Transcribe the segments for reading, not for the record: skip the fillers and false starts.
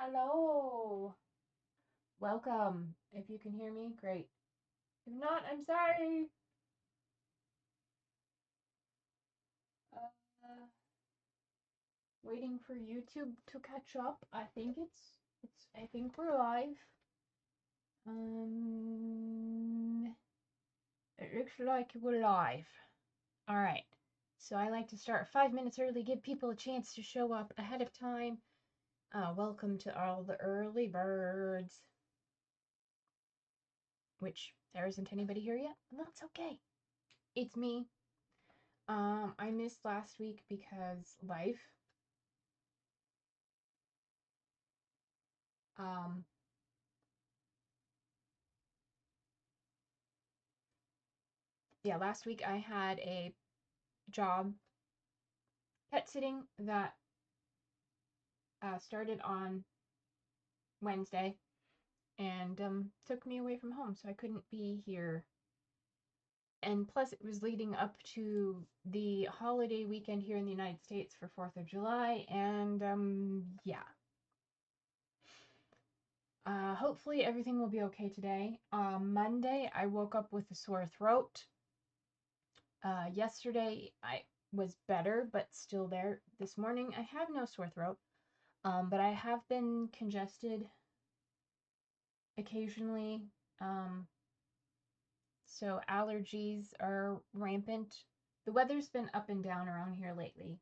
Hello. Welcome. If you can hear me, great. If not, I'm sorry. Uh, Waiting for YouTube to catch up. I think we're live. Um, it looks like we're live. All right. So I like to start 5 minutes early, give people a chance to show up ahead of time. Welcome to all the early birds. Which there isn't anybody here yet, and that's okay. It's me. I missed last week because life. Um, yeah, last week I had a job pet sitting that started on Wednesday and took me away from home, so I couldn't be here. And plus, it was leading up to the holiday weekend here in the United States for 4th of July, and yeah. Hopefully, everything will be okay today. Monday, I woke up with a sore throat. Yesterday I was better, but still there. This morning I have no sore throat, but I have been congested occasionally. Um, so allergies are rampant. The weather's been up and down around here lately.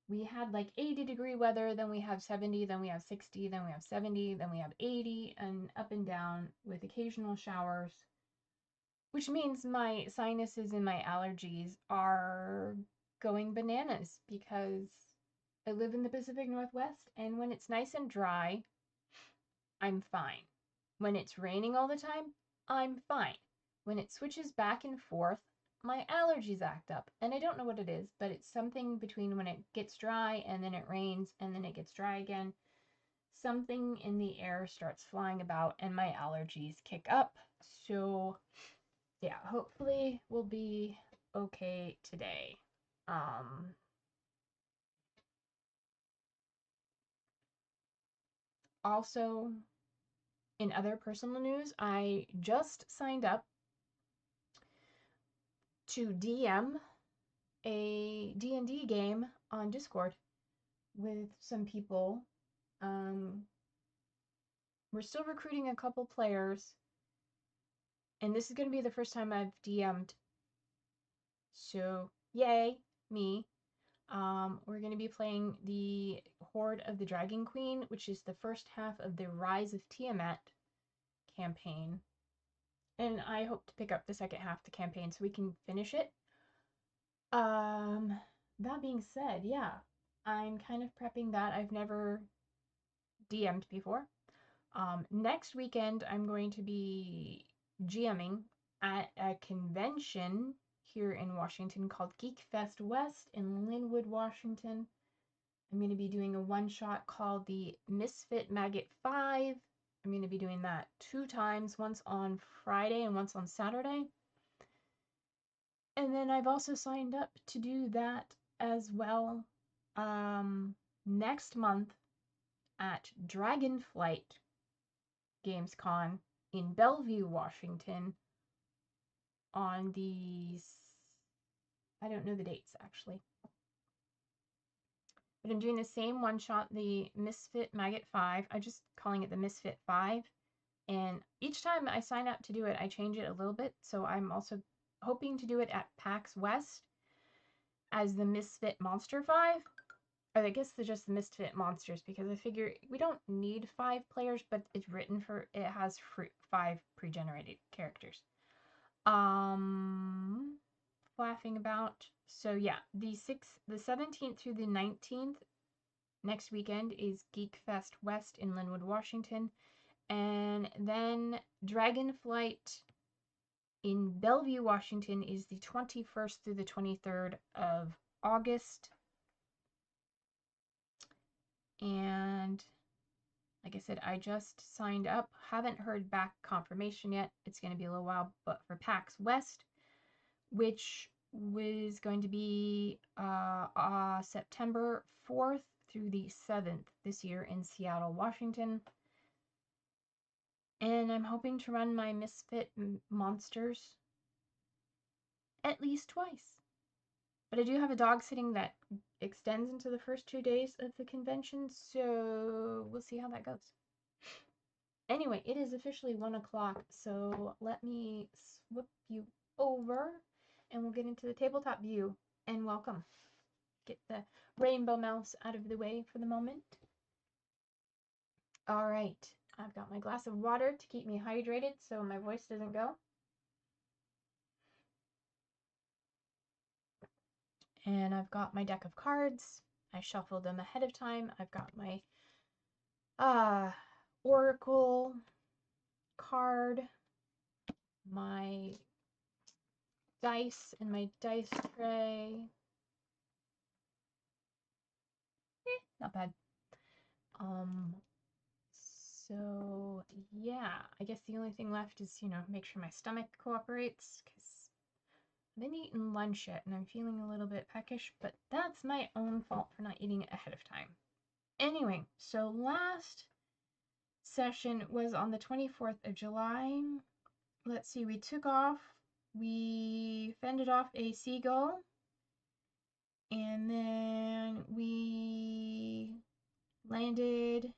We had like 80-degree weather, then we have 70, then we have 60, then we have 70, then we have 80, and up and down with occasional showers, which means my sinuses and my allergies are going bananas because I live in the Pacific Northwest, and when it's nice and dry, I'm fine. When it's raining all the time, I'm fine. When it switches back and forth, my allergies act up, and I don't know what it is, but it's something between when it gets dry and then it rains and then it gets dry again. Something in the air starts flying about and my allergies kick up. So yeah, hopefully we'll be okay today. Um, Also, in other personal news, I just signed up to DM a D&D game on Discord with some people. Um, we're still recruiting a couple players, and this is going to be the first time I've DM'd. So, yay, me. We're going to be playing the Horde of the Dragon Queen, which is the first half of the Rise of Tiamat campaign. And I hope to pick up the second half of the campaign so we can finish it. That being said, yeah, I'm kind of prepping that. I've never DM'd before. Next weekend, I'm going to be GMing at a convention here in Washington called Geek Fest West in Linwood, Washington. I'm going to be doing a one-shot called the Misfit Maggot 5. I'm going to be doing that 2 times, once on Friday and once on Saturday. And then I've also signed up to do that as well next month at Dragonflight Gamescom in Bellevue, Washington on the, I don't know the dates actually. But I'm doing the same one shot, the Misfit Maggot 5. I'm just calling it the Misfit 5. And each time I sign up to do it, I change it a little bit. So I'm also hoping to do it at PAX West as the Misfit Monster 5. Or I guess they're just the Misfit Monsters, because I figure we don't need 5 players, but it's written for, it has 5 pre-generated characters. Laughing about. So yeah, the 17th through the 19th next weekend is Geek Fest West in Linwood, Washington. And then Dragonflight in Bellevue, Washington is the 21st through the 23rd of August. And like I said, I just signed up. Haven't heard back confirmation yet. It's going to be a little while, but for PAX West, which was going to be September 4th through the 7th this year in Seattle, Washington. And I'm hoping to run my Misfit Monsters at least twice. But I do have a dog sitting that extends into the first 2 days of the convention, so we'll see how that goes. Anyway, it is officially 1 o'clock, so let me swoop you over and we'll get into the tabletop view. And welcome. Get the rainbow mouse out of the way for the moment. All right, I've got my glass of water to keep me hydrated so my voice doesn't go. And I've got my deck of cards. I shuffled them ahead of time. I've got my Oracle card, my dice and my dice tray. Not bad. So yeah, I guess the only thing left is, make sure my stomach cooperates, because I've been eating lunch yet and I'm feeling a little bit peckish, but that's my own fault for not eating it ahead of time. Anyway, so last session was on the 24th of July. Let's see, we fended off a seagull, and then we landed,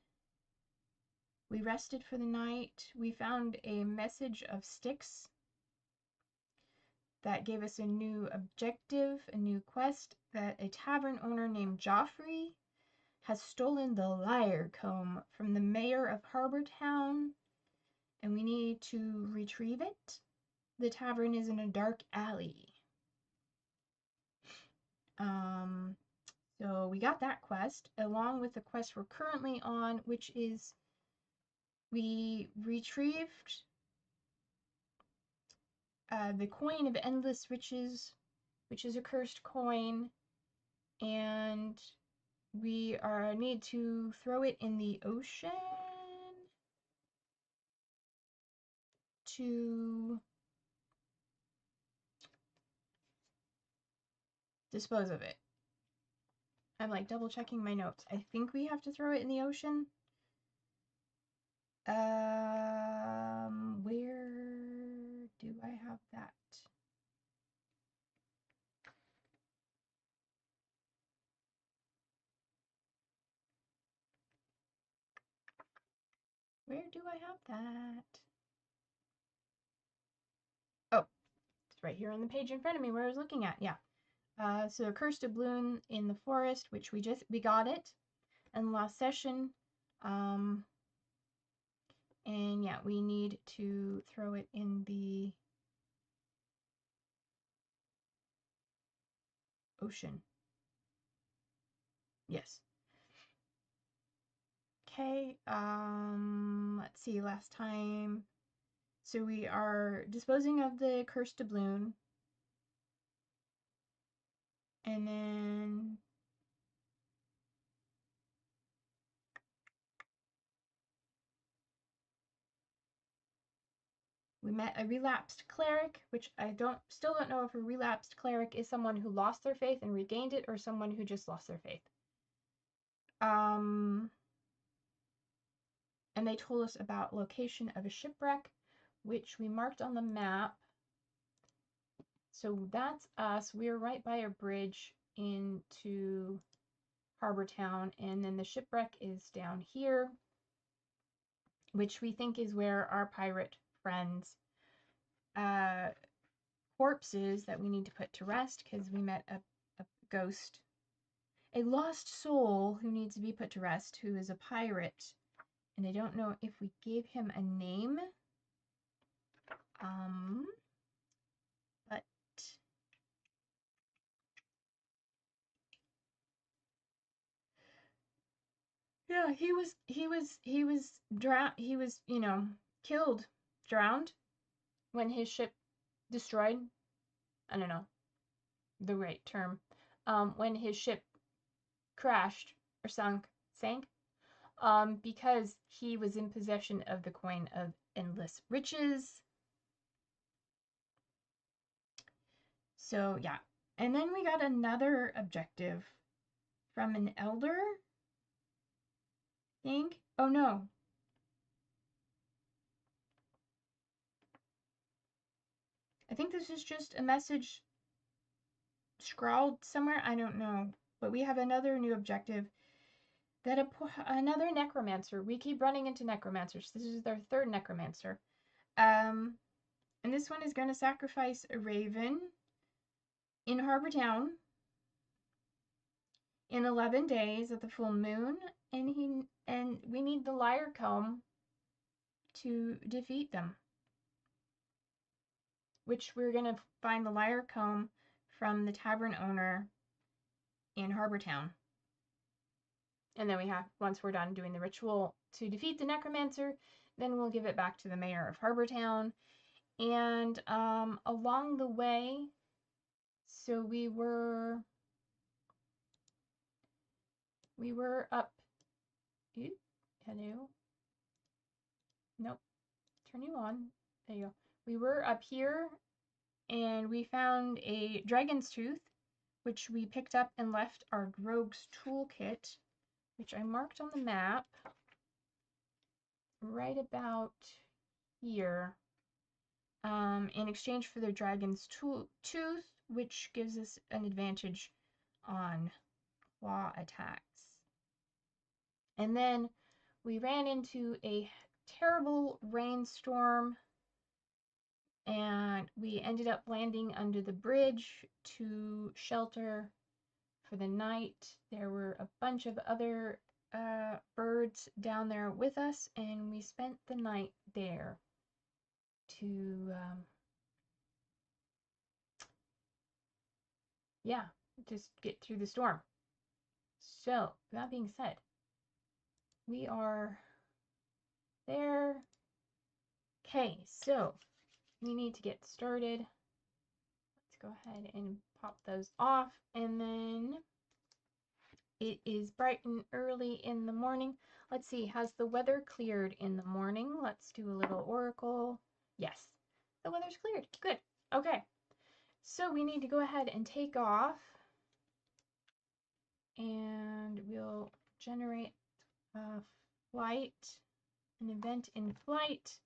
we rested for the night. We found a message of Styx that gave us a new objective, a new quest, that a tavern owner named Joffrey has stolen the lyre comb from the mayor of Harbor Town, and we need to retrieve it. The tavern is in a dark alley. So we got that quest, along with the quest we're currently on, which is we retrieved the coin of endless riches, which is a cursed coin, and we need to throw it in the ocean to dispose of it. I'm like double checking my notes. I think we have to throw it in the ocean. Where do I have that? Where do I have that? Oh, it's right here on the page in front of me where I was looking at. Yeah. So Cursed Doubloon in the forest, which we got it in the last session. And yeah, we need to throw it in the ocean. Yes. Okay, let's see, last time. So we are disposing of the Cursed Doubloon. And then we met a relapsed cleric, which I still don't know if a relapsed cleric is someone who lost their faith and regained it, or someone who just lost their faith. And they told us about location of a shipwreck, which we marked on the map. So that's us. We're right by a bridge into Harbor Town, and then the shipwreck is down here, which we think is where our pirate friends' corpses that we need to put to rest, because we met a ghost, a lost soul who needs to be put to rest, who is a pirate, and I don't know if we gave him a name. But yeah, he was killed, drowned when his ship destroyed. I don't know the right term. When his ship crashed or sank, because he was in possession of the coin of endless riches. So yeah. And then we got another objective from an elder, I think. Oh no. I think this is just a message scrawled somewhere. I don't know. But we have another new objective that another necromancer. We keep running into necromancers. This is their third necromancer. And this one is going to sacrifice a raven in Harbor Town in 11 days at the full moon, and we need the lyre comb to defeat them. Which we're going to find the lyre comb from the tavern owner in Harbor Town. And then we have, once we're done doing the ritual to defeat the necromancer, then we'll give it back to the mayor of Harbor Town. And along the way, so we were up. Ooh, hello. Nope. Turn you on. There you go. We were up here, and we found a dragon's tooth, which we picked up and left our rogue's toolkit, which I marked on the map right about here, in exchange for the dragon's tooth, which gives us an advantage on claw attacks. And then we ran into a terrible rainstorm, and we ended up landing under the bridge to shelter for the night. There were a bunch of other birds down there with us, and we spent the night there to yeah, just get through the storm. So that being said, we are there. Okay, so we need to get started. Let's go ahead and pop those off, and then it is bright and early in the morning. Let's see, has the weather cleared in the morning? Let's do a little oracle. Yes, the weather's cleared. Good. Okay, so we need to go ahead and take off, and we'll generate a flight, an event in flight.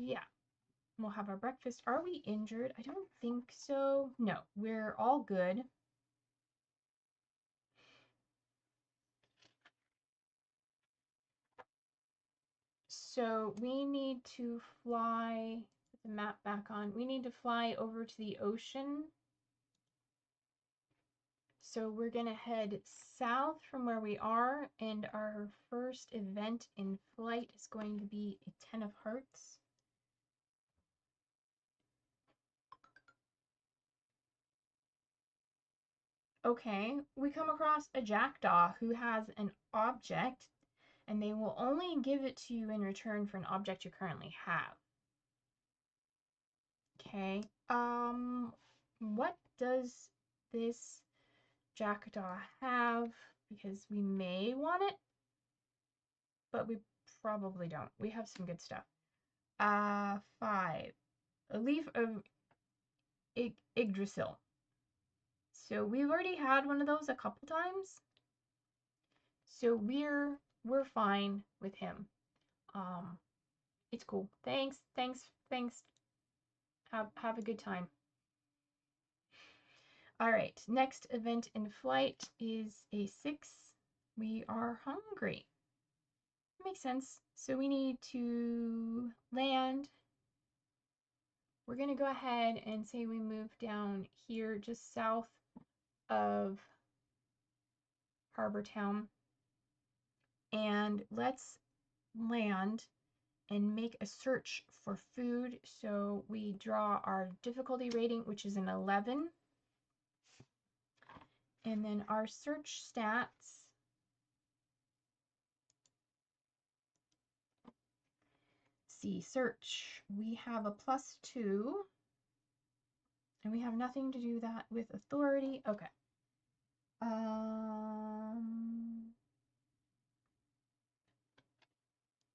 Yeah. We'll have our breakfast. Are we injured? I don't think so. No, we're all good. So we need to fly, put the map back on. We need to fly over to the ocean. So we're going to head south from where we are, and our first event in flight is going to be a 10 of hearts. Okay, we come across a jackdaw who has an object, and they will only give it to you in return for an object you currently have. Okay, what does this jackdaw have? Because we may want it, but we probably don't. We have some good stuff. 5. A leaf of Yggdrasil. So we've already had one of those a couple times. So we're fine with him. It's cool. Thanks. Have a good time. All right, next event in flight is a 6. We are hungry. Makes sense. So we need to land. We're going to go ahead and say we move down here just south of Harbor Town. And let's land and make a search for food. So we draw our difficulty rating, which is an 11. And then our search stats. See, search. We have a +2. And we have nothing to do that with authority. Okay.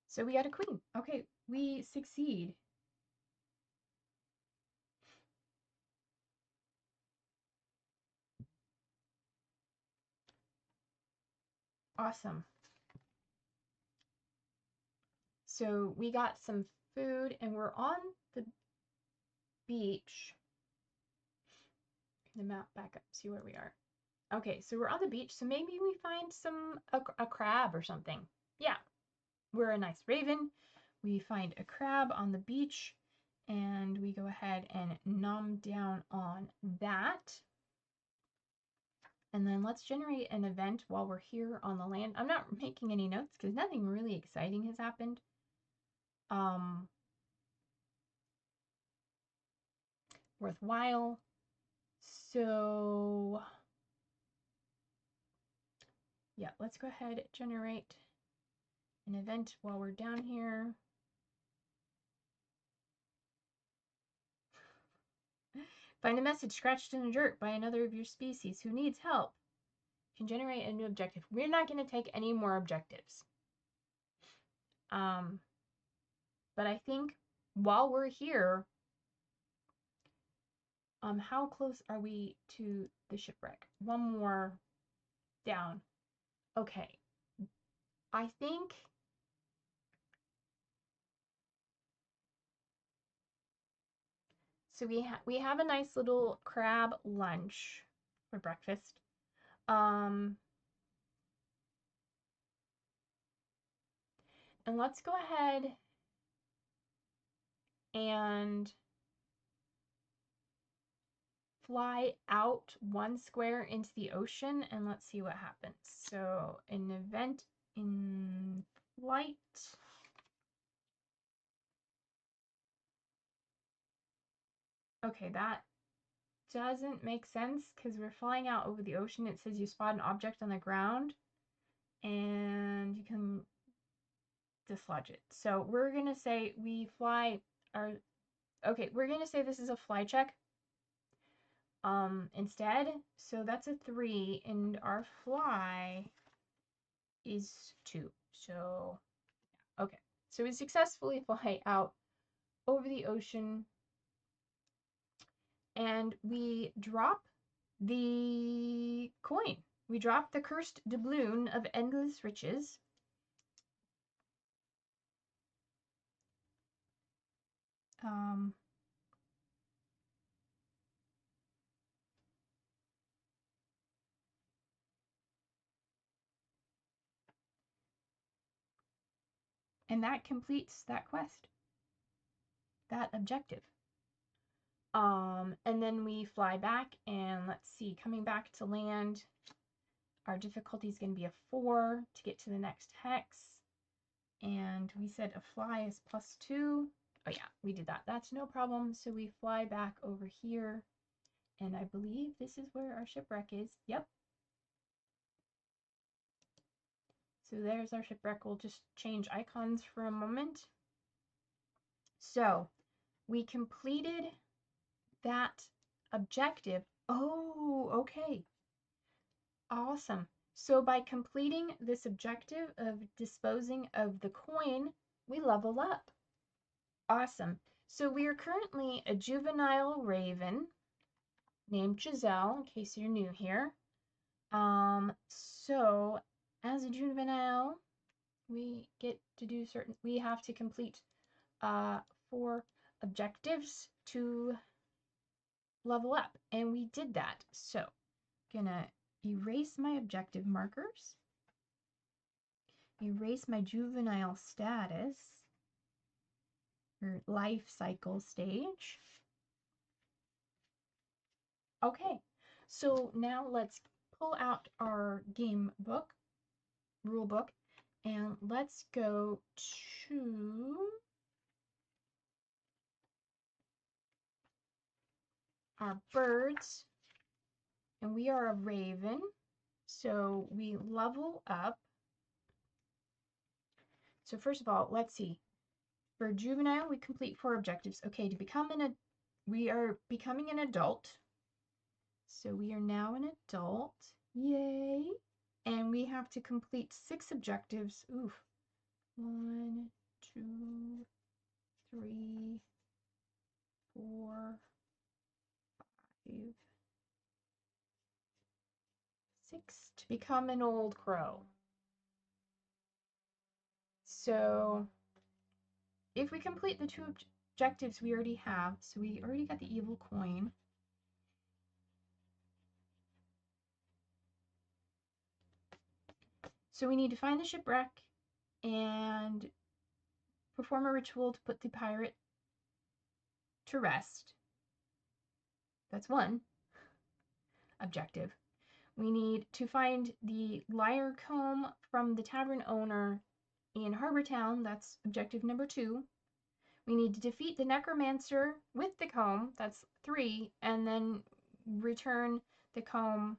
So we got a queen. Okay, we succeed. Awesome. So we got some food and we're on the beach. The map back up, see where we are. Okay, so we're on the beach, so maybe we find a crab or something. Yeah, we're a nice raven. We find a crab on the beach and we go ahead and nom down on that. And then let's generate an event while we're here on the land. I'm not making any notes because nothing really exciting has happened. Worthwhile. So yeah, let's go ahead, generate an event while we're down here. Find a message scratched in the dirt by another of your species who needs help. You can generate a new objective. We're not going to take any more objectives. But I think while we're here, how close are we to the shipwreck? One more down. Okay. I think so we have a nice little crab lunch for breakfast. And let's go ahead and fly out one square into the ocean and let's see what happens. So an event in flight. Okay, that doesn't make sense because we're flying out over the ocean. It says you spot an object on the ground and you can dislodge it. So we're going to say we fly our, okay, we're going to say this is a fly check instead. So that's a 3 and our fly is 2. So, okay. So we successfully fly out over the ocean and we drop the coin. We drop the cursed doubloon of endless riches. And that completes that quest, that objective. And then we fly back and let's see, coming back to land, our difficulty is going to be a 4 to get to the next hex. And we said a fly is +2. Oh yeah, we did that. That's no problem. So we fly back over here. And I believe this is where our shipwreck is. Yep. So there's our shipwreck. We'll just change icons for a moment. So we completed that objective. Oh, okay. Awesome. So by completing this objective of disposing of the coin, we level up. Awesome. So we are currently a juvenile raven named Giselle, in case you're new here. So as a juvenile, we get to do we have to complete 4 objectives to level up, and we did that. So gonna erase my objective markers, erase my juvenile status or life cycle stage. Okay, so now let's pull out our game book, rule book, and let's go to our birds, and we are a raven, so we level up. So first of all, let's see. For juvenile, we complete 4 objectives. Okay, we are becoming an adult. So we are now an adult. Yay! And we have to complete 6 objectives. Oof. 1, 2, 3, 4, 5, 6 to become an old crow. So if we complete the 2 objectives we already have, so we already got the evil coin. So we need to find the shipwreck and perform a ritual to put the pirate to rest. That's one objective. We need to find the lyre comb from the tavern owner in Harbor Town. That's objective number 2. We need to defeat the Necromancer with the comb. That's 3. And then return the comb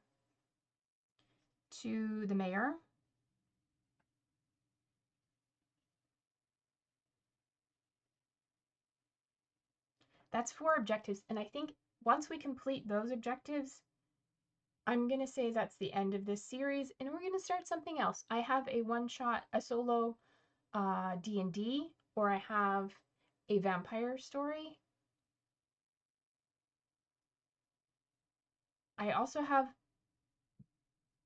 to the mayor. That's 4 objectives. And I think once we complete those objectives, I'm going to say that's the end of this series, and we're going to start something else. I have a one-shot, a solo D&D, or I have a vampire story. I also have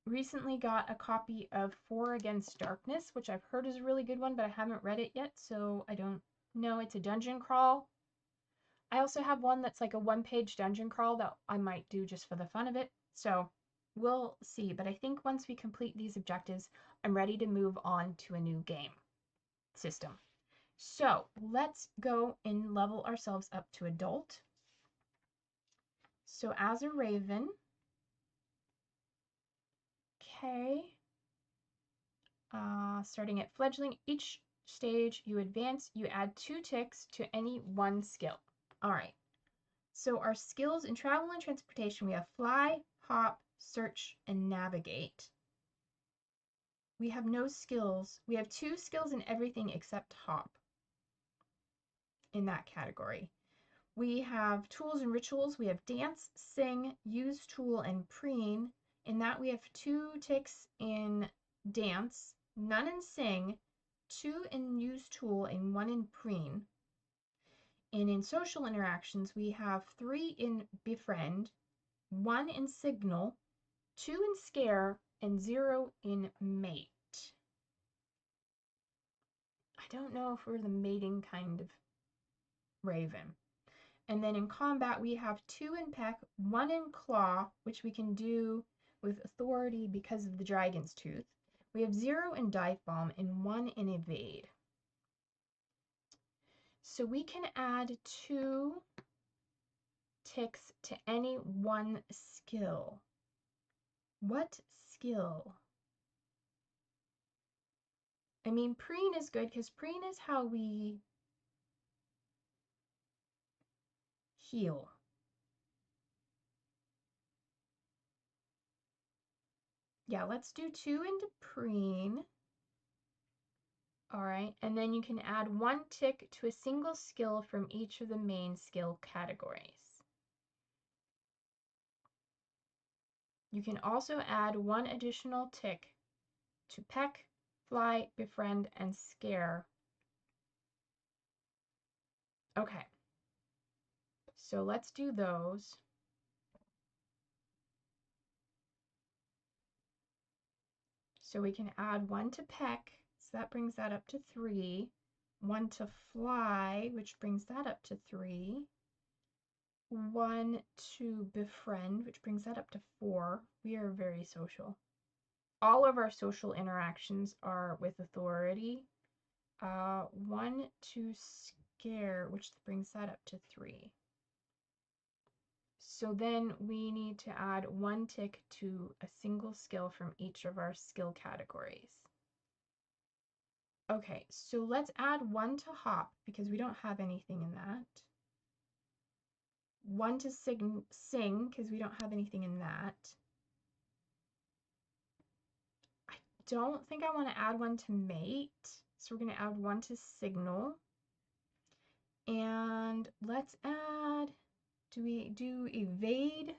recently got a copy of 4 Against Darkness, which I've heard is a really good one, but I haven't read it yet, so I don't know. It's a dungeon crawl. I also have one that's like a 1-page dungeon crawl that I might do just for the fun of it. So we'll see. But I think once we complete these objectives, I'm ready to move on to a new game system. So let's go and level ourselves up to adult. So as a raven, okay, starting at fledgling, each stage you advance, you add 2 ticks to any one skill. All right. So our skills in travel and transportation, we have fly, hop, search, and navigate. We have no skills. We have 2 skills in everything except hop in that category. We have tools and rituals. We have dance, sing, use tool, and preen. In that we have 2 ticks in dance, none in sing, 2 in use tool, and 1 in preen. And in social interactions, we have 3 in befriend, 1 in signal, 2 in scare, and 0 in mate. I don't know if we're the mating kind of raven. And then in combat, we have 2 in peck, 1 in claw, which we can do with authority because of the dragon's tooth. We have 0 in dive bomb and 1 in evade. So we can add 2 ticks to any one skill. What skill? I mean, preen is good because preen is how we heal. Yeah, let's do 2 into preen. All right, and then you can add 1 tick to a single skill from each of the main skill categories. You can also add 1 additional tick to peck, fly, befriend, and scare. Okay, so let's do those. So we can add 1 to peck, so that brings that up to 3. 1 to fly, which brings that up to 3. 1 to befriend, which brings that up to 4. We are very social. All of our social interactions are with authority. 1 to scare, which brings that up to 3. So then we need to add 1 tick to a single skill from each of our skill categories. Okay, so let's add 1 to hop because we don't have anything in that. 1 to sing because we don't have anything in that. I don't think I want to add 1 to mate, so we're going to add 1 to signal. And let's add, do we do evade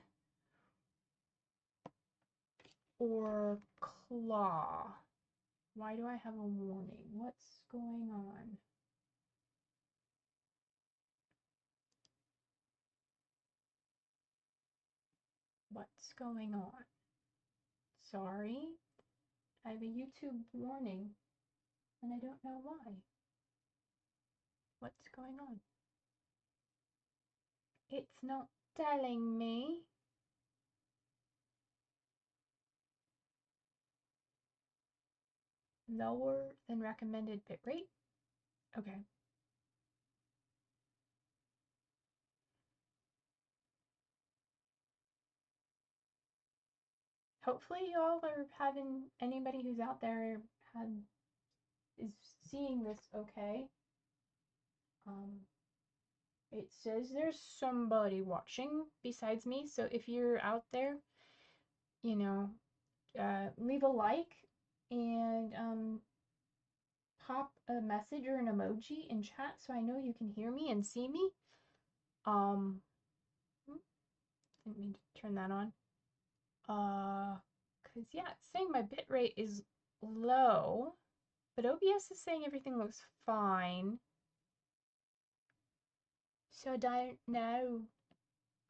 or claw? Why do I have a warning? What's going on? What's going on? Sorry, I have a YouTube warning. and I don't know why. What's going on? It's not telling me. Lower than recommended bitrate? Okay. Hopefully y'all are having, anybody who's out there is seeing this okay. It says there's somebody watching besides me, so if you're out there, you know, leave a like and pop a message or an emoji in chat so I know you can hear me and see me. Didn't mean to turn that on. Cause yeah, it's saying my bitrate is low, but OBS is saying everything looks fine. So I don't know.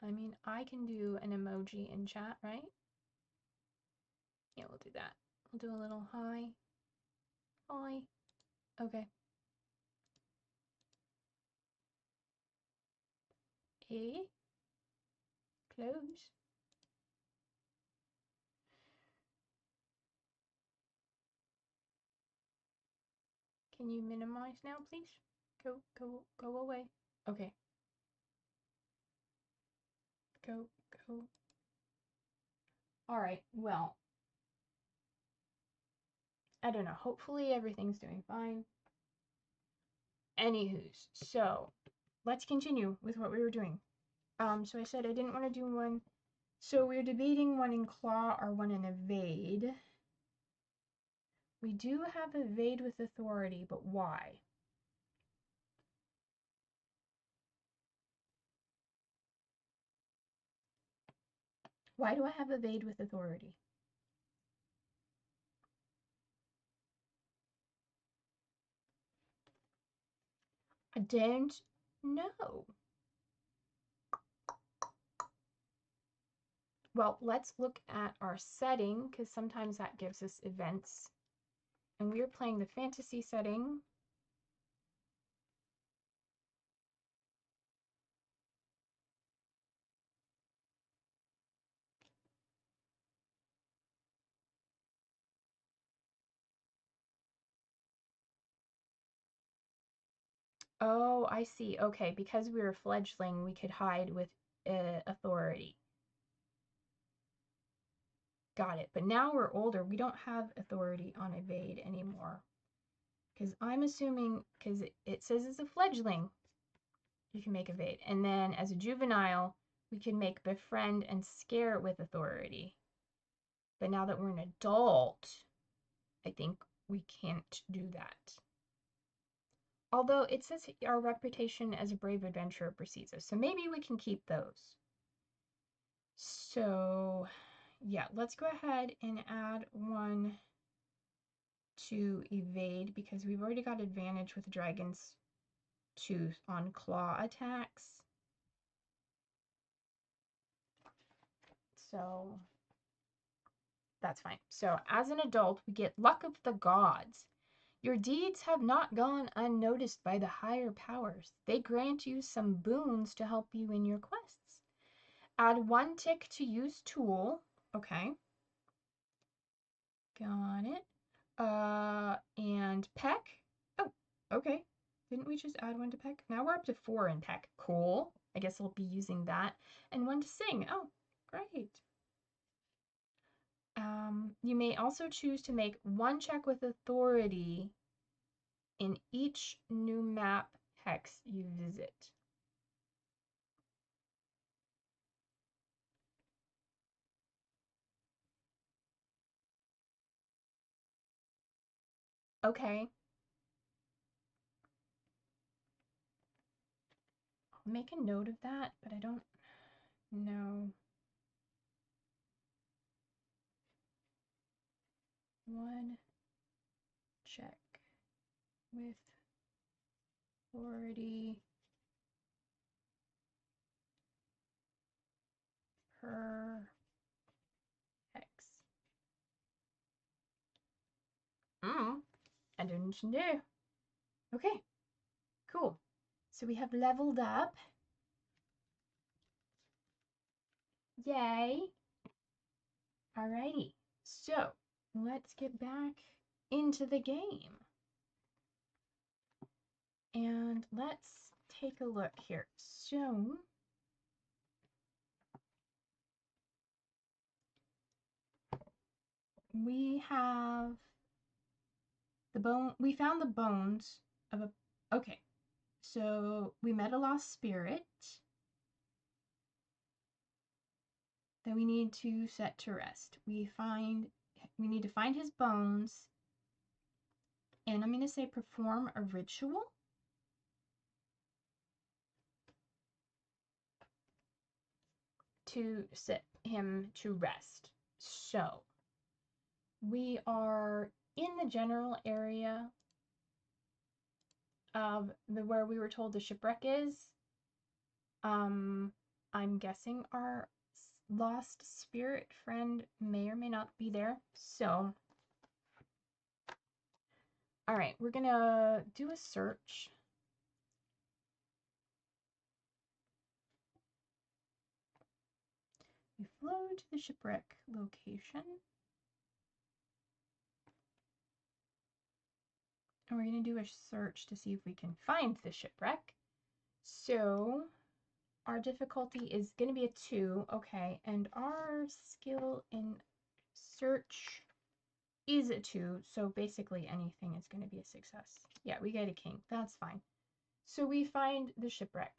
I mean, I can do an emoji in chat, right? Yeah, we'll do that. We'll do a little hi. Hi. Okay. A. Close. Can you minimize now, please? Go away. Okay. Go. All right. Well, I don't know. Hopefully everything's doing fine. Anywho's, so let's continue with what we were doing. So I said I didn't want to do one. So we're debating one in claw or one in evade. We do have evade with authority, but why? Why do I have evade with authority? I don't know. Well, let's look at our setting, because sometimes that gives us events. And we are playing the fantasy setting. Oh, I see. Okay, because we were fledgling, we could hide with authority. Got it. But now we're older, we don't have authority on evade anymore. Because I'm assuming, because it says as a fledgling, you can make evade. And then as a juvenile, we can make befriend and scare with authority. But now that we're an adult, I think we can't do that. Although it says our reputation as a brave adventurer precedes us, so maybe we can keep those. So yeah, let's go ahead and add one to evade because we've already got advantage with dragon's tooth on claw attacks. So that's fine. So as an adult, we get luck of the gods. Your deeds have not gone unnoticed by the higher powers. They grant you some boons to help you in your quests. Add one tick to use tool. Okay. Got it. And peck. Oh, okay. Didn't we just add one to peck? Now we're up to 4 in peck. Cool. I guess I'll be using that. And one to sing. Oh, great. You may also choose to make one check with authority in each new map hex you visit. Okay. I'll make a note of that, but I don't know. One check with authority per hex. I don't know. Okay, cool. So we have leveled up. Yay. Alrighty, so let's get back into the game. And let's take a look here. So we have the bone. We found the bones of a. Okay, so we met a lost spirit that we need to set to rest. We need to find his bones, and I'm going to say perform a ritual. To set him to rest. So we are in the general area of where we were told the shipwreck is. I'm guessing our lost spirit friend may or may not be there. So, all right, we're gonna do a search. We flew to the shipwreck location. And we're gonna do a search to see if we can find the shipwreck. So, our difficulty is going to be a 2, okay, and our skill in search is a 2, so basically anything is going to be a success. Yeah, we get a king, that's fine. So we find the shipwreck.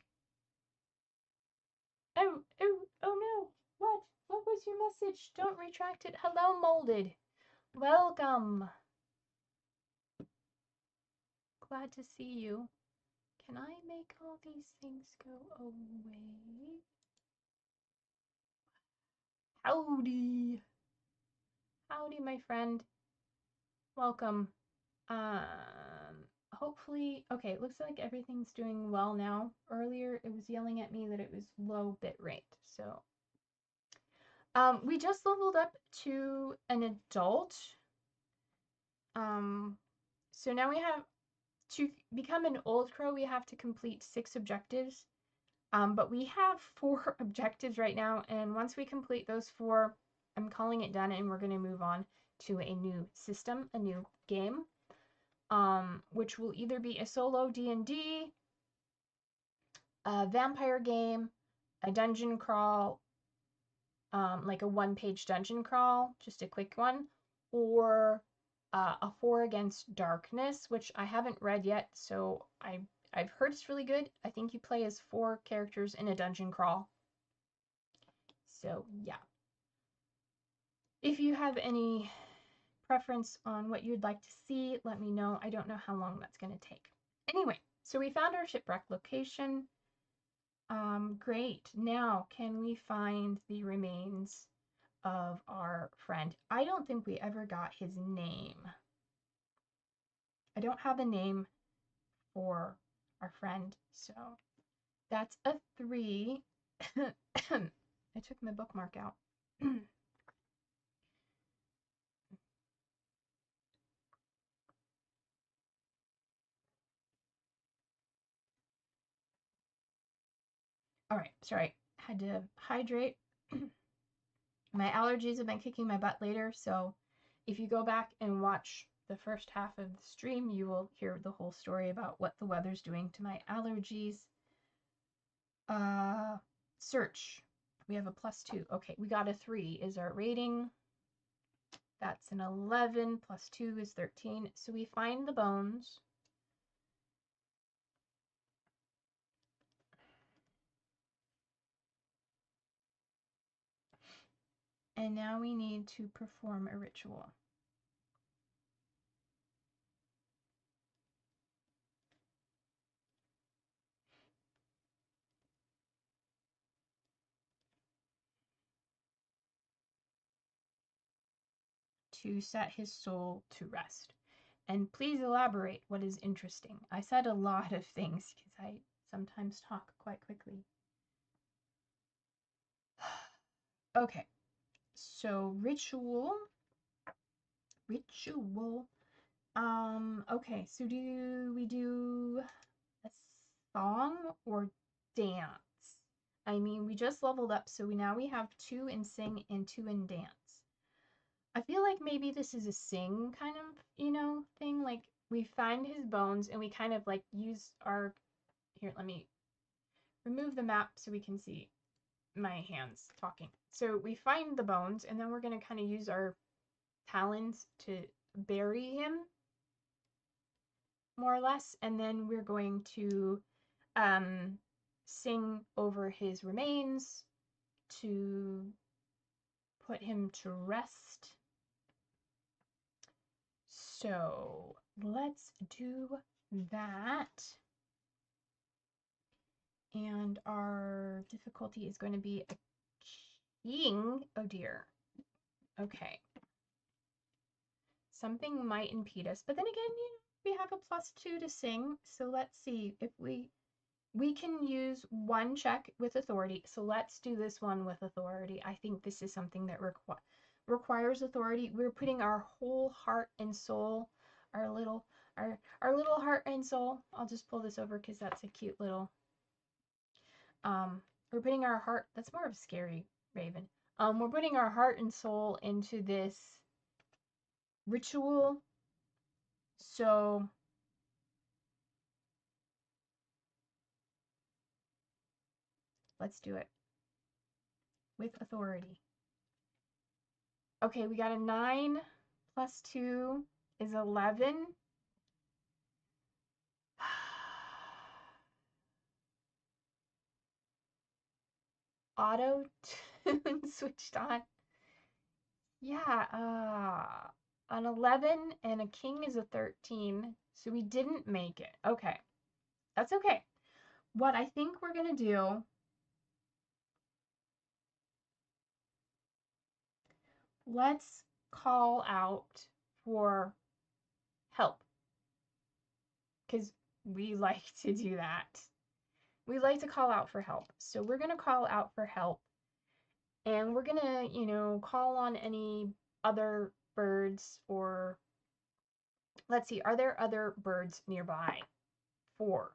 Oh no, what was your message? Don't retract it. Hello, Molded. Welcome. Glad to see you. Can I make all these things go away? Howdy. Howdy, my friend. Welcome. Hopefully, okay, it looks like everything's doing well now. Earlier, it was yelling at me that it was low bit rate, so. We just leveled up to an adult. So now we have, to become an old crow, we have to complete 6 objectives. But we have 4 objectives right now, and once we complete those 4, I'm calling it done, and we're going to move on to a new system, a new game, which will either be a solo D&D, a vampire game, a dungeon crawl, like a 1-page dungeon crawl, just a quick one, or a 4 Against Darkness, which I haven't read yet, so I've heard it's really good. I think you play as 4 characters in a dungeon crawl. So, yeah. If you have any preference on what you'd like to see, let me know. I don't know how long that's going to take. Anyway, so we found our shipwreck location. Great. Now, can we find the remains of our friend? I don't think we ever got his name. I don't have a name for our friend, so that's a 3. I took my bookmark out. All right, sorry, had to hydrate. My allergies have been kicking my butt later, so if you go back and watch the first half of the stream, you will hear the whole story about what the weather's doing to my allergies. Search. We have a +2. Okay, we got a 3 is our rating. That's an 11, +2 is 13. So we find the bones. And now we need to perform a ritual. To set his soul to rest. And please elaborate what is interesting. I said a lot of things because I sometimes talk quite quickly. Okay, so ritual Okay, so do we do a song or dance? I mean, we just leveled up, so now we have 2 in sing and 2 in dance. I feel like maybe this is a sing kind of, thing. Like, we find his bones and we kind of like use our. Here, let me remove the map so we can see my hands talking. So we find the bones and then we're going to kind of use our talons to bury him, more or less, and then we're going to sing over his remains to put him to rest. So let's do that. And our difficulty is going to be a king. Oh dear. Okay. Something might impede us, but then again, we have a +2 to sing. So let's see if we can use 1 check with authority. So let's do this one with authority. I think this is something that requires authority. We're putting our whole heart and soul, our little heart and soul. I'll just pull this over because that's a cute little. We're putting our heart. That's more of a scary raven. We're putting our heart and soul into this ritual. So let's do it with authority. Okay, we got a 9 plus 2 is 11. Auto tune switched on. Yeah, an 11 and a king is a 13. So we didn't make it. Okay. That's okay. What I think we're going to do, let's call out for help. Because we like to do that. We like to call out for help. So we're going to call out for help. And we're going to, call on any other birds or. Let's see, are there other birds nearby? 4.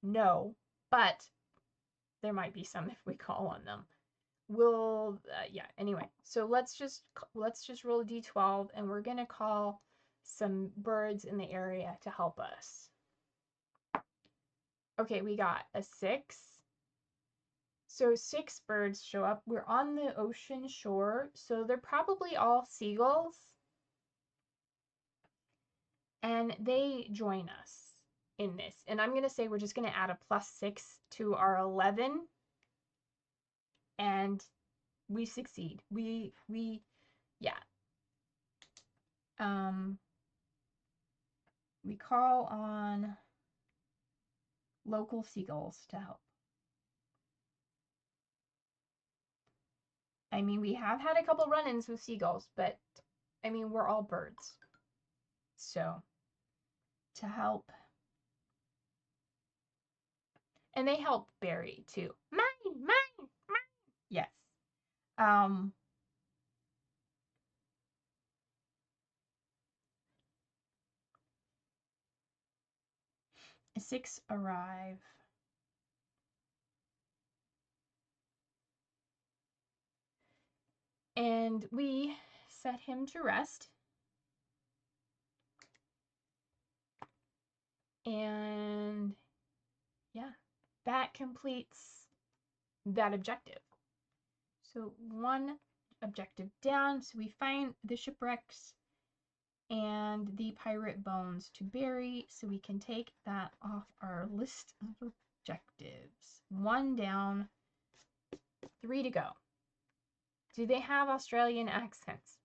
No, but there might be some if we call on them. Yeah, anyway. So let's just roll a d12 and we're going to call some birds in the area to help us. Okay, we got a 6. So 6 birds show up. We're on the ocean shore, so they're probably all seagulls. And they join us in this. And I'm going to say we're just going to add a +6 to our 11. And we succeed. Yeah. We call on local seagulls to help. I mean, we have had a couple run-ins with seagulls, but I mean, we're all birds. So, to help. And they help Barry too. Mine. Yes. A 6 arrive. And we set him to rest. And yeah, that completes that objective. So 1 objective down. So we find the shipwrecks and the pirate bones to bury, so we can take that off our list of objectives. 1 down, 3 to go. Do they have Australian accents?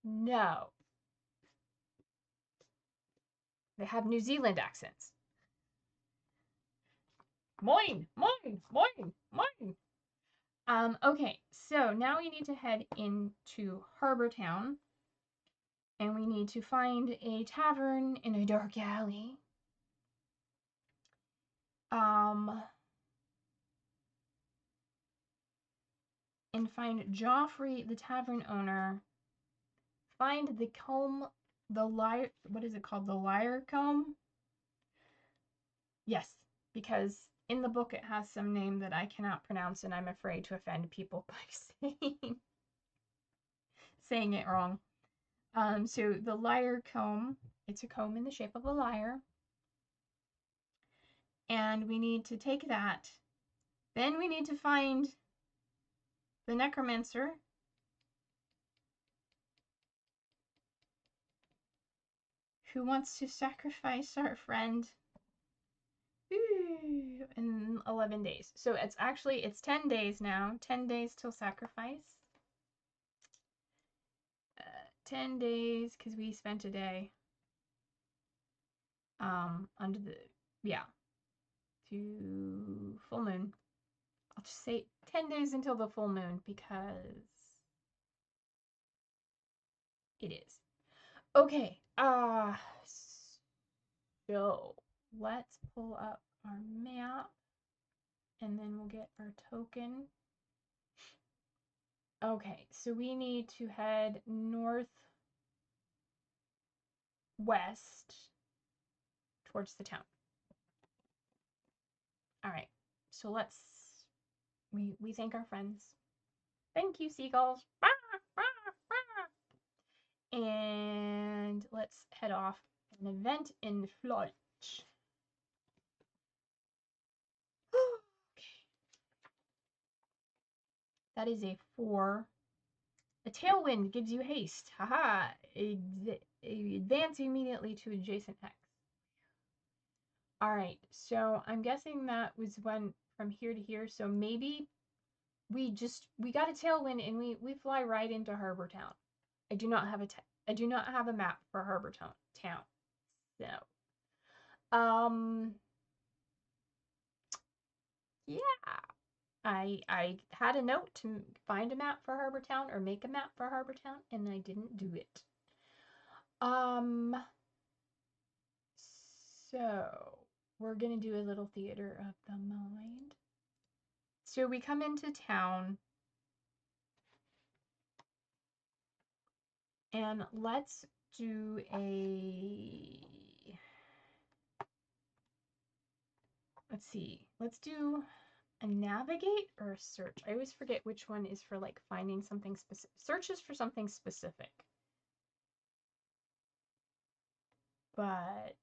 No. They have New Zealand accents. Moin. Okay, so now we need to head into Harbour Town. And we need to find a tavern in a dark alley. And find Joffrey, the tavern owner. Find the comb The lyre, what is it called? The lyre comb? Yes, because in the book it has some name that I cannot pronounce and I'm afraid to offend people by saying it wrong. So the lyre comb, it's a comb in the shape of a lyre. And we need to take that. Then we need to find the Necromancer. Who wants to sacrifice our friend in 11 days. So it's 10 days now. 10 days till sacrifice. 10 days because we spent a day under the, yeah, to full moon. I'll just say 10 days until the full moon because it is. Okay, so let's pull up our map and then we'll get our token. Okay, so we need to head northwest towards the town. All right, so we thank our friends. Thank you, seagulls. And let's head off an event in Florch. Okay. That is a 4. A tailwind gives you haste. Haha. Advance immediately to adjacent hex. All right, so I'm guessing that was one from here to here. So maybe we got a tailwind and we fly right into Harbor Town. I do not have a map for Harbor Town. So, yeah. I had a note to find a map for Harbor Town or make a map for Harbor Town, and I didn't do it. So we're gonna do a little theater of the mind. So we come into town, and let's do let's see, let's do a navigate or a search. I always forget which one is for like finding something specific. Search is for something specific. But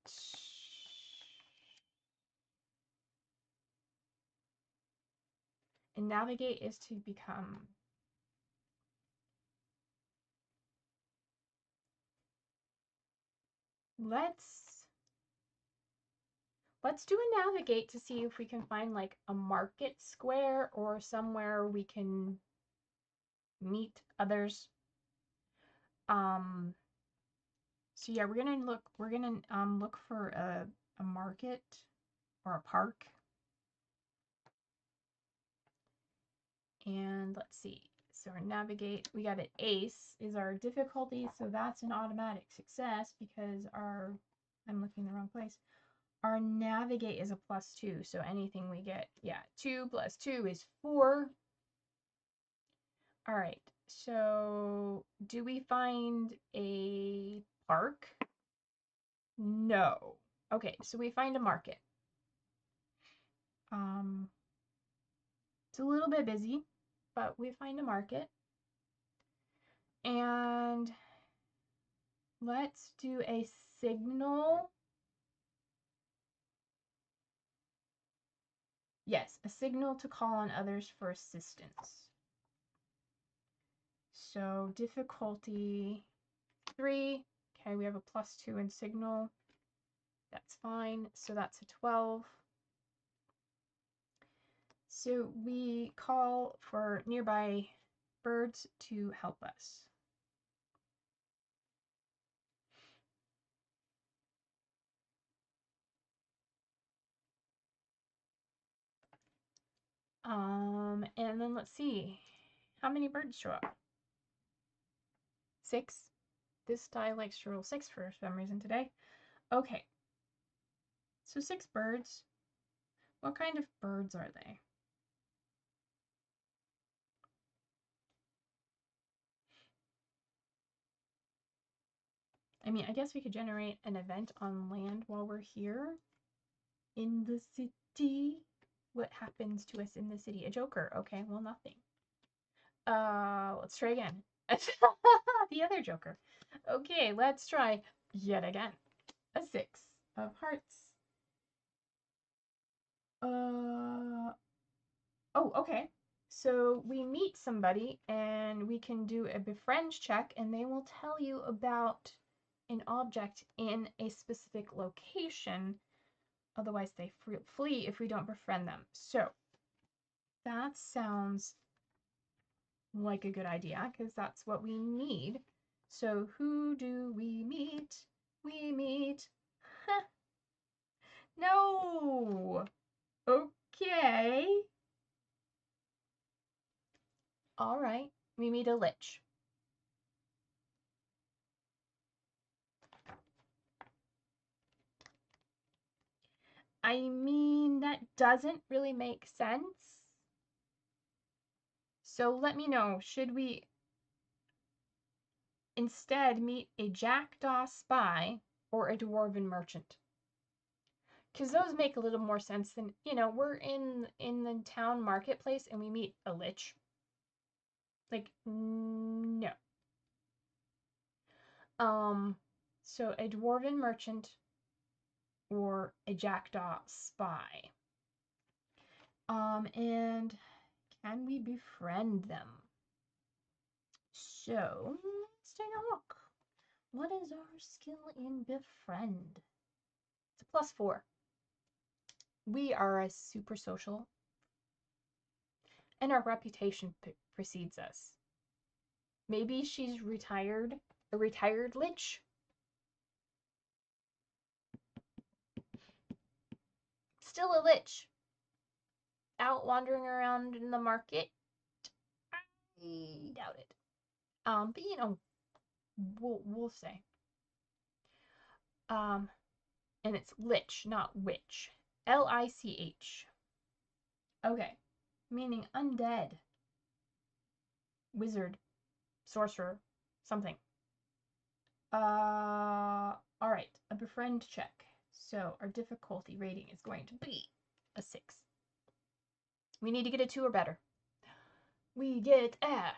and navigate is to become. Let's do a navigate to see if we can find like a market square or somewhere we can meet others. So yeah, we're gonna look for a market or a park. And let's see. So our navigate, we got an ace is our difficulty, so that's an automatic success because I'm looking in the wrong place. Our navigate is a +2, so anything we get, yeah, 2 + 2 is 4. All right, so do we find a park? No. Okay, so we find a market. It's a little bit busy, but we find a market. And let's do a signal. Yes, a signal to call on others for assistance. So difficulty 3. Okay, we have a +2 in signal. That's fine. So that's a 12. So we call for nearby birds to help us. And then let's see. How many birds show up? 6. This die likes to roll 6 for some reason today. Okay. So 6 birds. What kind of birds are they? I mean, I guess we could generate an event on land while we're here in the city. What happens to us in the city? A joker. Okay, well, nothing. Let's try again. The other joker. Okay, let's try yet again. A 6 of hearts. Oh, okay. So we meet somebody and we can do a befriend check and they will tell you about an object in a specific location. Otherwise, they flee if we don't befriend them. So that sounds like a good idea because that's what we need. So who do we meet? We meet... No! Okay. All right. We meet a lich. I mean, that doesn't really make sense. So let me know, should we instead meet a jackdaw spy or a dwarven merchant? Because those make a little more sense than, you know, we're in the town marketplace and we meet a lich. Like, no. So a dwarven merchant or a jackdaw spy. And can we befriend them? So, let's take a look. What is our skill in befriend? It's a +4. We are a super social, and our reputation precedes us. Maybe she's retired, a retired lich? Still a lich. Out wandering around in the market? I doubt it. But you know, we'll say. And it's lich, not witch. Lich. Okay. Meaning undead. Wizard. Sorcerer. Something. Alright. A befriend check. So our difficulty rating is going to be a 6. We need to get a 2 or better. We get a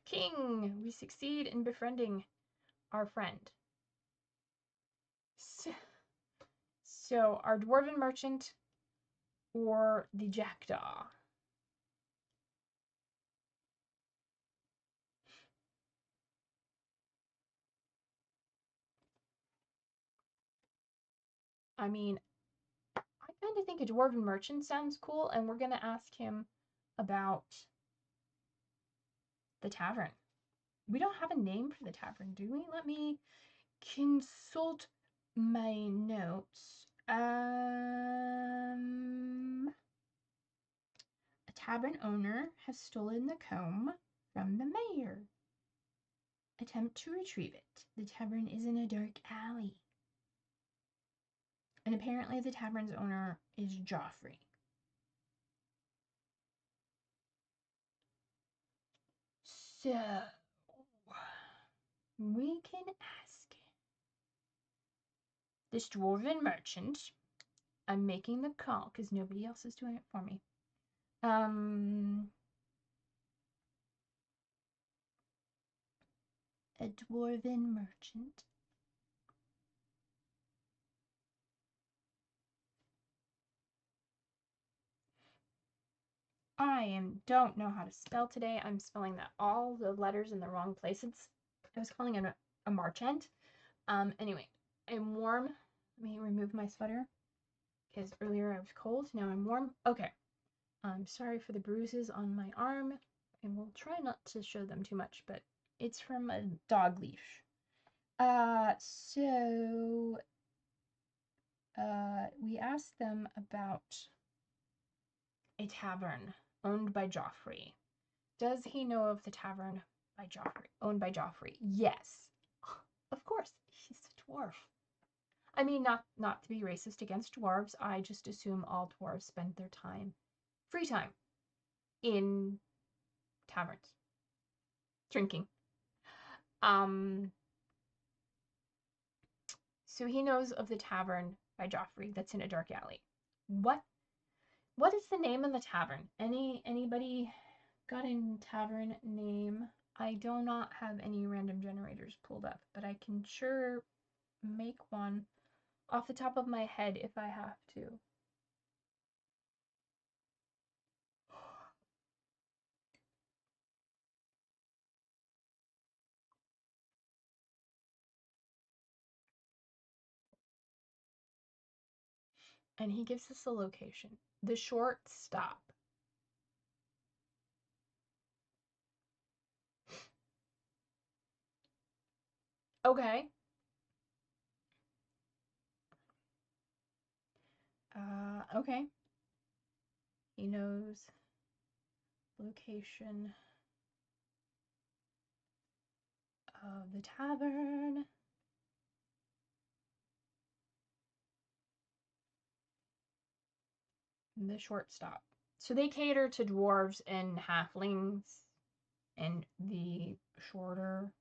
king. We succeed in befriending our friend. So our dwarven merchant or the jackdaw? I mean, I kind of think a dwarven merchant sounds cool, and we're going to ask him about the tavern. We don't have a name for the tavern, do we? Let me consult my notes. A tavern owner has stolen the comb from the mayor. Attempt to retrieve it. The tavern is in a dark alley. And apparently the tavern's owner is Joffrey. So, we can ask this dwarven merchant. I'm making the call because nobody else is doing it for me. A dwarven merchant. Don't know how to spell today. I'm spelling that all the letters in the wrong places. I was calling it a marchant. Anyway, I'm warm. Let me remove my sweater because earlier I was cold. Now I'm warm. Okay. I'm sorry for the bruises on my arm, and we'll try not to show them too much, but it's from a dog leash. We asked them about a tavern owned by Joffrey. Does he know of the tavern by Joffrey, owned by Joffrey? Yes. Of course, he's a dwarf. I mean, not to be racist against dwarves, I just assume all dwarves spend their free time, in taverns, drinking. So he knows of the tavern by Joffrey that's in a dark alley. What what is the name of the tavern? Anybody got a tavern name? I do not have any random generators pulled up, but I can sure make one off the top of my head if I have to. And he gives us a location. The Short Stop. Okay. Okay. He knows location of the tavern. The Short Stop. So they cater to dwarves and halflings and the shorter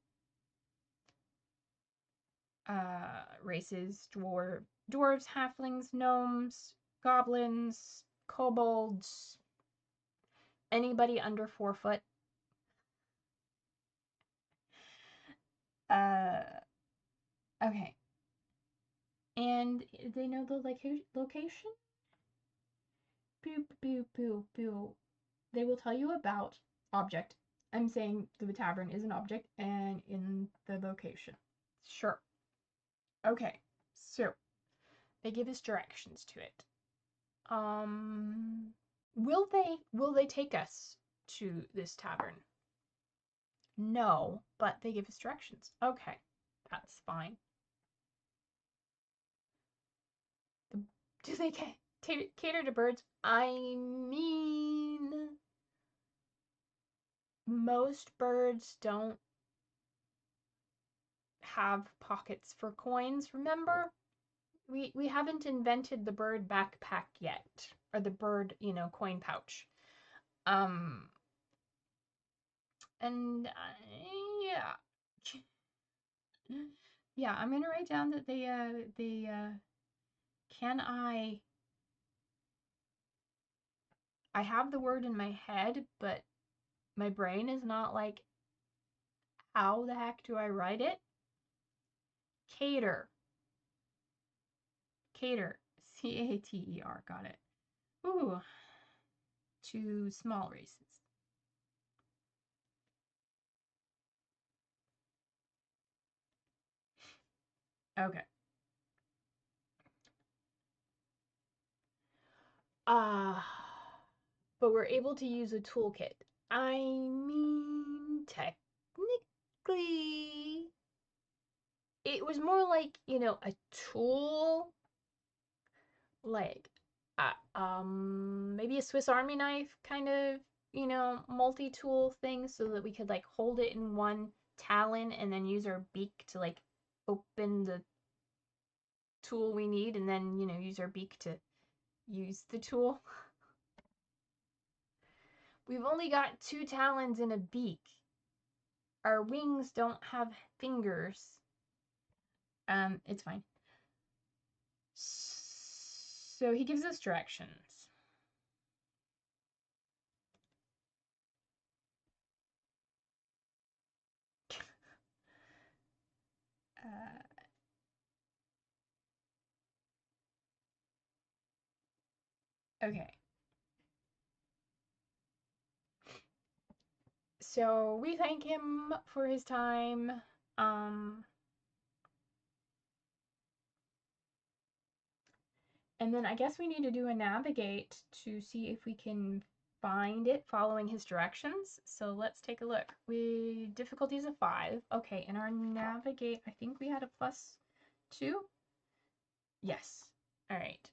races: dwarves, halflings, gnomes, goblins, kobolds, anybody under 4 foot. Okay. And they know the location? Boop, boop, boop, boop. They will tell you about object. I'm saying the tavern is an object and in the location. Sure. Okay. So they give us directions to it. Will they take us to this tavern? No, but they give us directions. Okay. That's fine. Do they cater to birds? I mean, most birds don't have pockets for coins, remember? We haven't invented the bird backpack yet, or the bird, coin pouch. And yeah. Yeah, I'm gonna write down that they can I have the word in my head, but my brain is not like, how the heck do I write it? Cater. Cater. Cater. Got it. Ooh. To small races. Okay. But we're able to use a toolkit. I mean, technically, it was more like, a tool, like, maybe a Swiss Army knife kind of, multi-tool thing, so that we could like hold it in one talon and then use our beak to like open the tool we need, and then, use our beak to use the tool. We've only got 2 talons and a beak. Our wings don't have fingers. It's fine. So he gives us directions. Okay. So we thank him for his time. And then I guess we need to do a navigate to see if we can find it following his directions. So let's take a look. Difficulty is a 5. Okay, and our navigate, I think we had a +2. Yes. All right.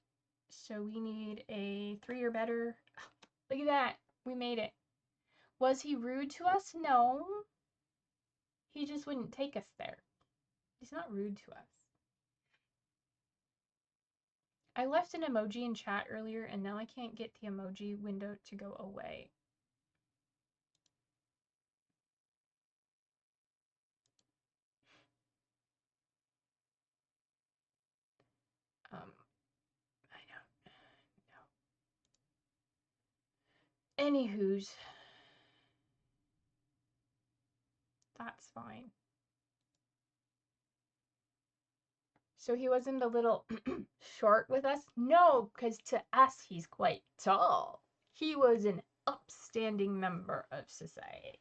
So we need a 3 or better. Look at that. We made it. Was he rude to us? No. He just wouldn't take us there. He's not rude to us. I left an emoji in chat earlier, and now I can't get the emoji window to go away. Anywho's. That's fine. So he wasn't a little short with us? No, because to us he's quite tall. He was an upstanding member of society.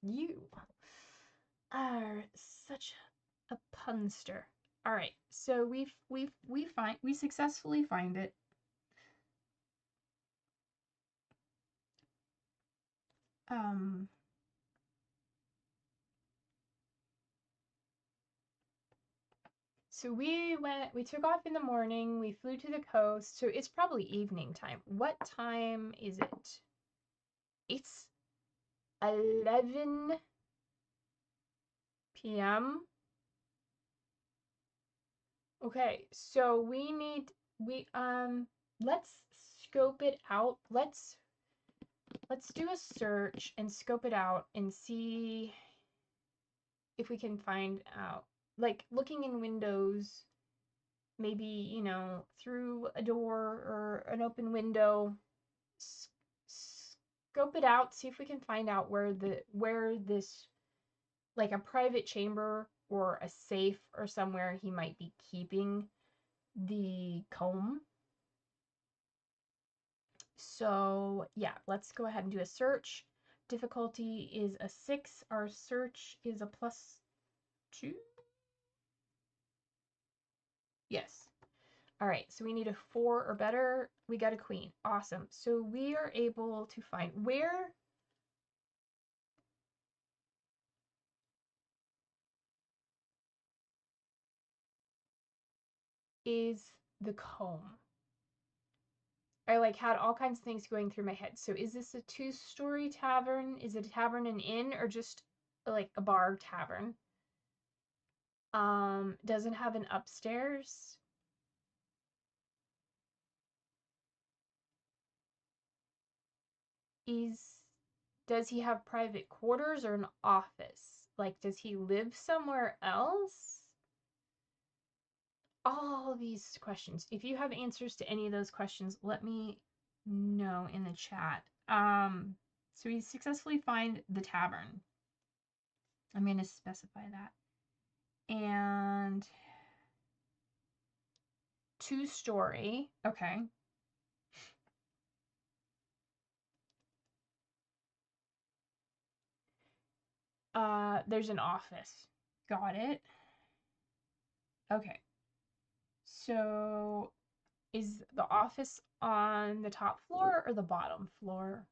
You are such a punster. All right, so we successfully find it. So we took off in the morning, we flew to the coast, so it's probably evening time. What time is it? It's 11 p.m. Okay, so let's scope it out. Let's do a search and scope it out and see if we can find out. Like looking in windows, maybe, you know, through a door or an open window, scope it out, see if we can find out where this, like a private chamber or a safe or somewhere he might be keeping the comb. So yeah, let's go ahead and do a search. Difficulty is a 6. Our search is a +2. Yes. All right, so we need a 4 or better. We got a queen. Awesome. So we are able to find where is the comb. I like had all kinds of things going through my head. So is this a 2-story tavern? Is it a tavern and inn or just like a bar tavern? Does it have an upstairs? Does he have private quarters or an office? Like, does he live somewhere else? All these questions. If you have answers to any of those questions, let me know in the chat. So we successfully find the tavern. I'm going to specify that. And 2-story. Okay. There's an office. Got it. Okay. So is the office on the top floor or the bottom floor?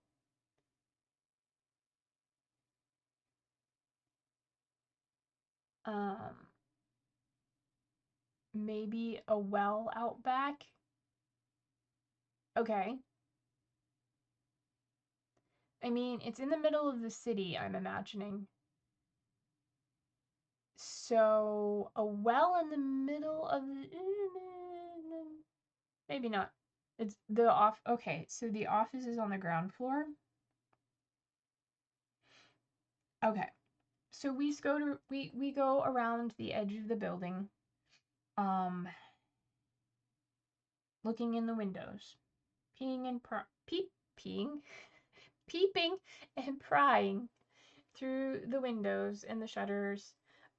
Maybe a well out back? Okay. I mean, it's in the middle of the city, I'm imagining. So, a well in the middle of the... Maybe not. It's the off... Okay, so the office is on the ground floor. Okay. So we go around the edge of the building, looking in the windows, peeing and peeping and prying through the windows and the shutters,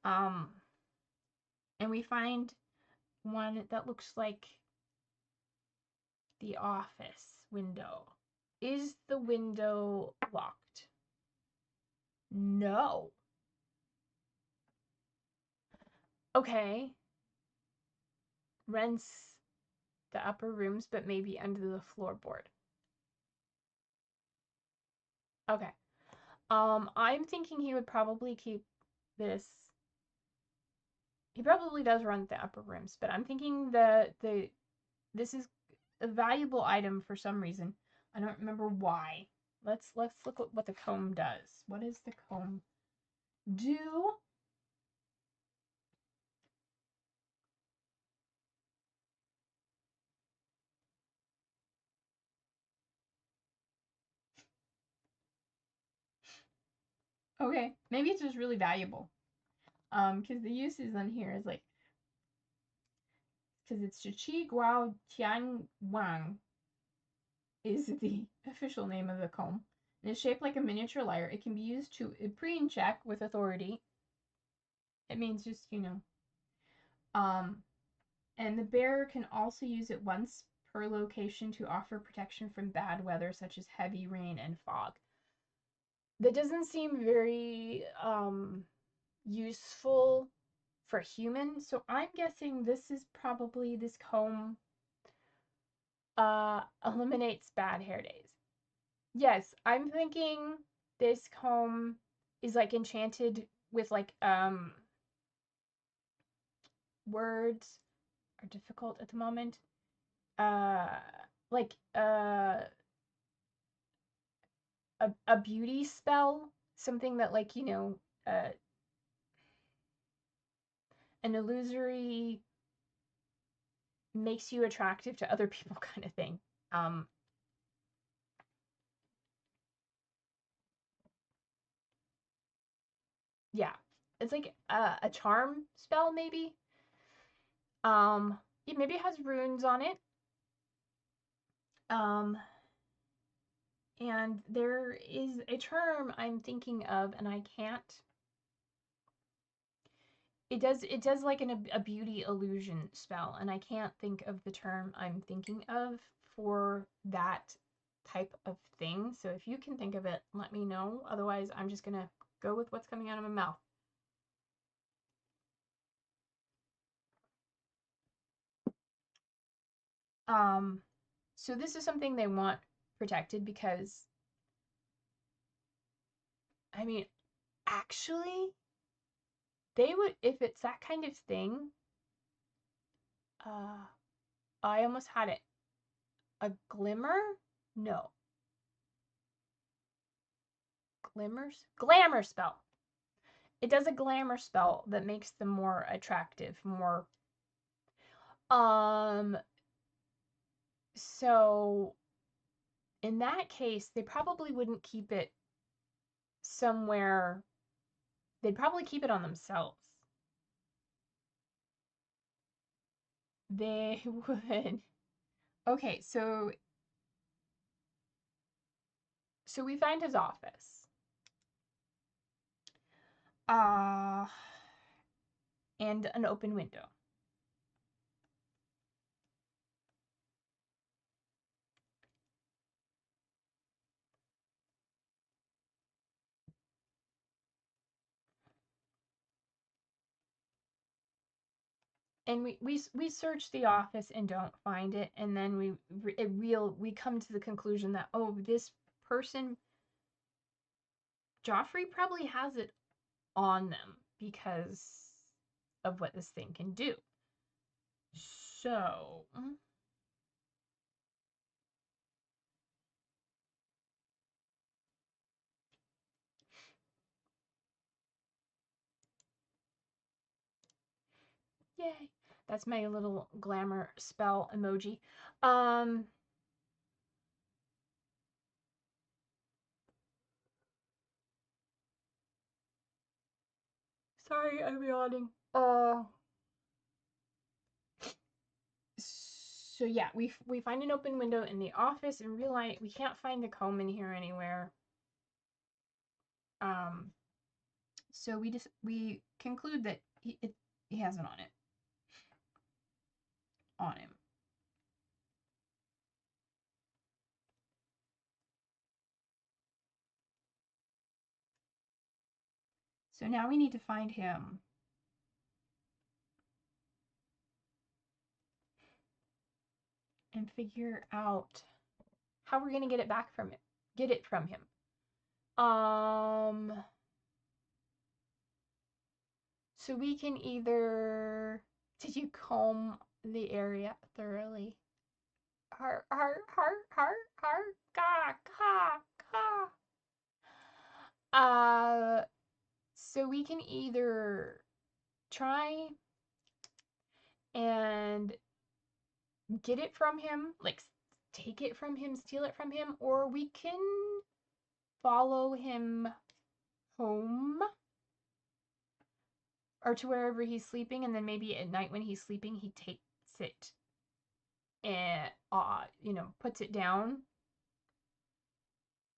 and we find one that looks like the office window. Is the window locked? No. Okay. Rents the upper rooms, but maybe under the floorboard. Okay. I'm thinking he would probably keep this. He probably does rent the upper rooms, but I'm thinking this is a valuable item for some reason. I don't remember why. Let's look at what the comb does. What does the comb do? Okay, maybe it's just really valuable. Because the uses on here is like, because it's Chi Guao Tian Wang. is the official name of the comb. And it's shaped like a miniature lyre. It can be used to preen check with authority. It means just, and the bearer can also use it once per location to offer protection from bad weather, such as heavy rain and fog. That doesn't seem very useful for humans, so I'm guessing this comb eliminates bad hair days. Yes, I'm thinking this comb is like enchanted with like words are difficult at the moment. Uh like a beauty spell, something that like, an illusory makes you attractive to other people kind of thing. Um yeah. It's like a charm spell maybe. Yeah, maybe it has runes on it. Um and there is a term I'm thinking of and I can't it does like a beauty illusion spell and I can't think of the term I'm thinking of for that type of thing. So if you can think of it, let me know. Otherwise, I'm just going to go with what's coming out of my mouth. Um so this is something they want protected because I mean, actually they would if it's that kind of thing, uh I almost had it. A glimmer? No. Glamour spell. It does a glamour spell that makes them more attractive, more um so in that case, they probably wouldn't keep it somewhere. They'd probably keep it on themselves. They would. Okay, so we find his office. Uh and an open window. And we search the office and don't find it, and then we come to the conclusion that, oh, this person Joffrey probably has it on them because of what this thing can do. So yay. That's my little glamour spell emoji. Um Sorry, I'm yawning. So yeah, we find an open window in the office and realize we can't find the comb in here anywhere. Um so we conclude that he has it on him. So now we need to find him. And figure out how we're gonna get it back from him. Get it from him. So we can either did you comb the area thoroughly? Har har har har har ga ga ga. So we can either try and get it from him, like take it from him, steal it from him, or we can follow him home or to wherever he's sleeping, and then maybe at night when he's sleeping, he takes it and puts it down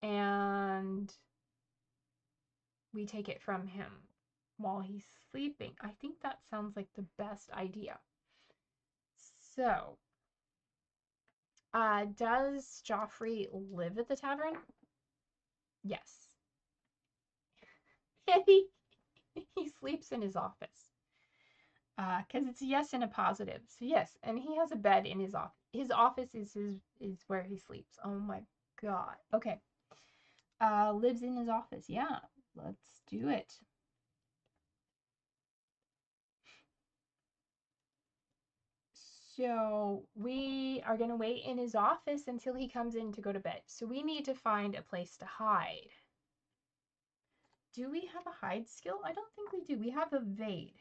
and we take it from him while he's sleeping. I think that sounds like the best idea. So, does Joffrey live at the tavern? Yes. And he sleeps in his office. Because it's a yes and a positive. So yes, and he has a bed in his office. His office is where he sleeps. Oh my god. Okay. Lives in his office. Yeah, let's do it. So we are gonna wait in his office until he comes in to go to bed. So we need to find a place to hide. Do we have a hide skill? I don't think we do. We have evade.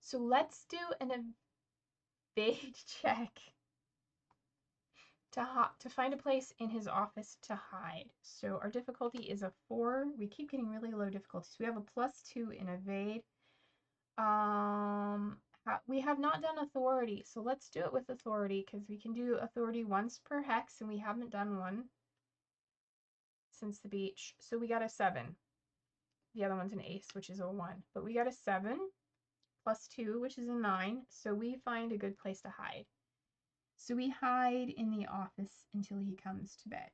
So let's do an evade check to find a place in his office to hide. So our difficulty is a 4. We keep getting really low difficulties. We have a +2 in evade. We have not done authority, so let's do it with authority because we can do authority once per hex, and we haven't done one since the beach. So we got a 7. The other one's an ace, which is a 1. But we got a 7 +2, which is a 9. So we find a good place to hide. So we hide in the office until he comes to bed.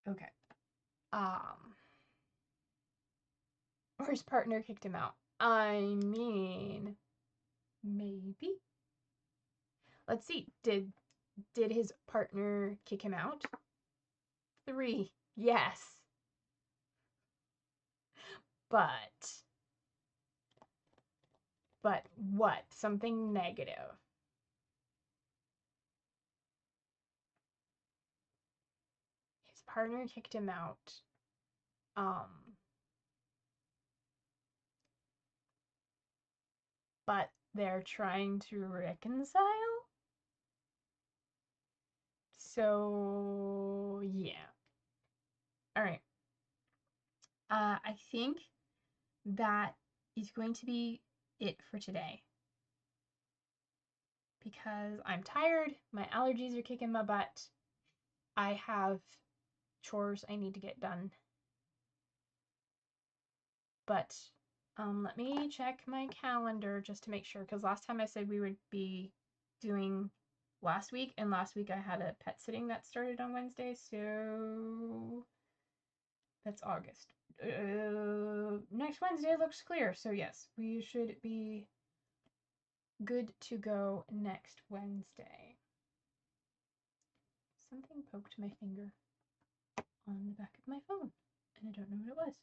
Okay. Or his partner kicked him out. I mean, maybe. Let's see. Did his partner kick him out? 3. Yes. But what? Something negative. His partner kicked him out. But they're trying to reconcile. So, yeah. All right. I think that is going to be it for today. Because I'm tired, my allergies are kicking my butt. I have chores I need to get done. But let me check my calendar just to make sure, because last time I said we would be doing last week, and last week I had a pet sitting that started on Wednesday, so that's August. Next Wednesday looks clear, so yes, we should be good to go next Wednesday. Something poked my finger on the back of my phone, and I don't know what it was.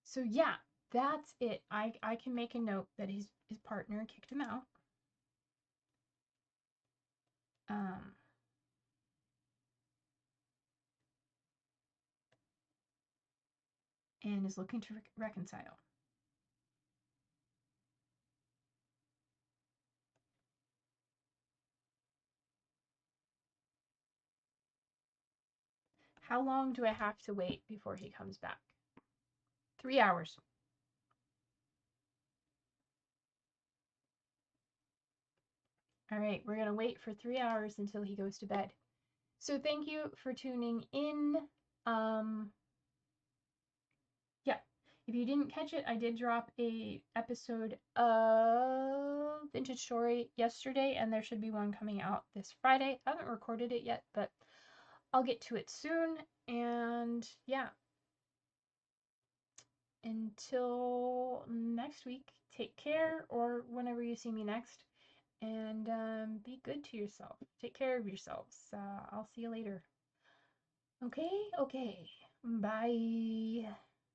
So yeah, that's it. I can make a note that his partner kicked him out. And is looking to reconcile. How long do I have to wait before he comes back? 3 hours. All right, we're going to wait for 3 hours until he goes to bed. So thank you for tuning in. Yeah, if you didn't catch it, I did drop a episode of Vintage Story yesterday, and there should be one coming out this Friday. I haven't recorded it yet, but I'll get to it soon. And yeah, until next week, take care, or whenever you see me next, and be good to yourself. Take care of yourselves. I'll see you later. Okay? Okay. Bye.